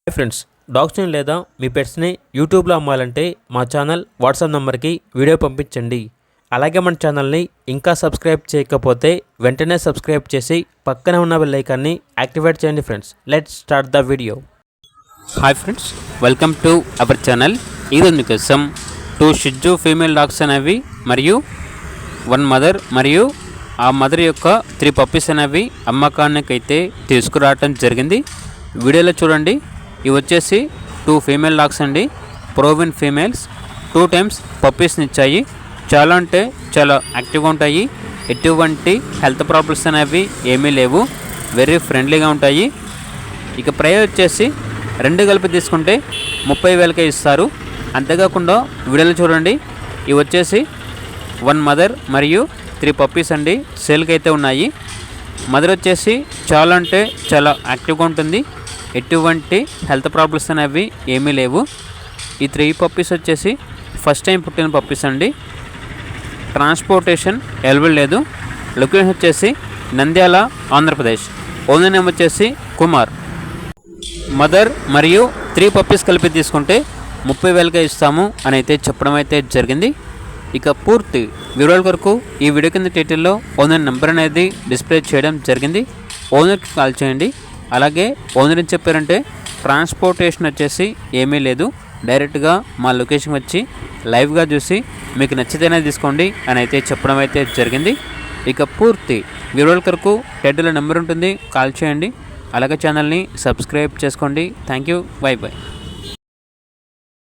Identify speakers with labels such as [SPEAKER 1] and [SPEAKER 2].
[SPEAKER 1] Hi friends, డాగ్స్ని లేదా మీ పెట్స్ని యూట్యూబ్లో అమ్మాలంటే మా ఛానల్ వాట్సాప్ నెంబర్కి వీడియో పంపించండి. అలాగే మన ఛానల్ని ఇంకా సబ్స్క్రైబ్ చేయకపోతే వెంటనే సబ్స్క్రైబ్ చేసి పక్కనే ఉన్న బెల్ ఐకాన్ని యాక్టివేట్ చేయండి. Friends, let's start the video.
[SPEAKER 2] Hi friends, welcome to our channel. ఈరోజు మీకోసం 2 షిట్జూ ఫీమేల్ డాగ్స్ అనేవి మరియు 1 మదర్ మరియు ఆ మదర్ యొక్క 3 పప్పీస్ అనేవి అమ్మకానికైతే తీసుకురావటం జరిగింది. వీడియోలో చూడండి. ఇవి వచ్చేసి 2 ఫీమేల్ డాగ్స్ అండి, ప్రోవిన్ ఫీమేల్స్. 2 టైమ్స్ పప్పీస్ని ఇచ్చాయి. చాలా అంటే చాలా యాక్టివ్గా ఉంటాయి. ఎటువంటి హెల్త్ ప్రాబ్లమ్స్ అనేవి ఏమీ లేవు. వెరీ ఫ్రెండ్లీగా ఉంటాయి. ఇక ప్రైస్ వచ్చేసి 2 కలిపి తీసుకుంటే 30,000కే ఇస్తారు. అంతేకాకుండా వీడియోలో చూడండి, ఇవి వచ్చేసి 1 మదర్ మరియు 3 పప్పీస్ అండి, సేల్కి అయితే ఉన్నాయి. మదర్ వచ్చేసి చాలా అంటే చాలా యాక్టివ్గా ఉంటుంది. ఎటువంటి హెల్త్ ప్రాబ్లమ్స్ అనేవి ఏమీ లేవు. ఈ 3 పప్పీస్ వచ్చేసి ఫస్ట్ టైం పుట్టిన పప్పీస్ అండి. ట్రాన్స్పోర్టేషన్ అవైలబుల్ లేదు. లొకేషన్ వచ్చేసి నంద్యాల, ఆంధ్రప్రదేశ్. ఓనర్ నేమ్ వచ్చేసి కుమార్. మదర్ మరియు 3 పప్పీస్ కలిపి తీసుకుంటే 30,000కే ఇస్తాము అని అయితే చెప్పడం అయితే జరిగింది. ఇక పూర్తి వివరాల కొరకు ఈ వీడియో కింద టైటిల్లో ఓనర్ నెంబర్ అనేది డిస్ప్లే చేయడం జరిగింది. ఓనర్కి కాల్ చేయండి. అలాగే ఓనర్ ఏం చెప్పారంటే ట్రాన్స్పోర్టేషన్ వచ్చేసి ఏమీ లేదు, డైరెక్ట్గా మా లొకేషన్ వచ్చి లైవ్గా చూసి మీకు నచ్చితేనే తీసుకోండి అని అయితే చెప్పడం అయితే జరిగింది. ఇక పూర్తి వివరాల కొరకు టైటిల్లో నెంబర్ ఉంటుంది, కాల్ చేయండి. అలాగే ఛానల్ని సబ్స్క్రైబ్ చేసుకోండి. Thank you, by by.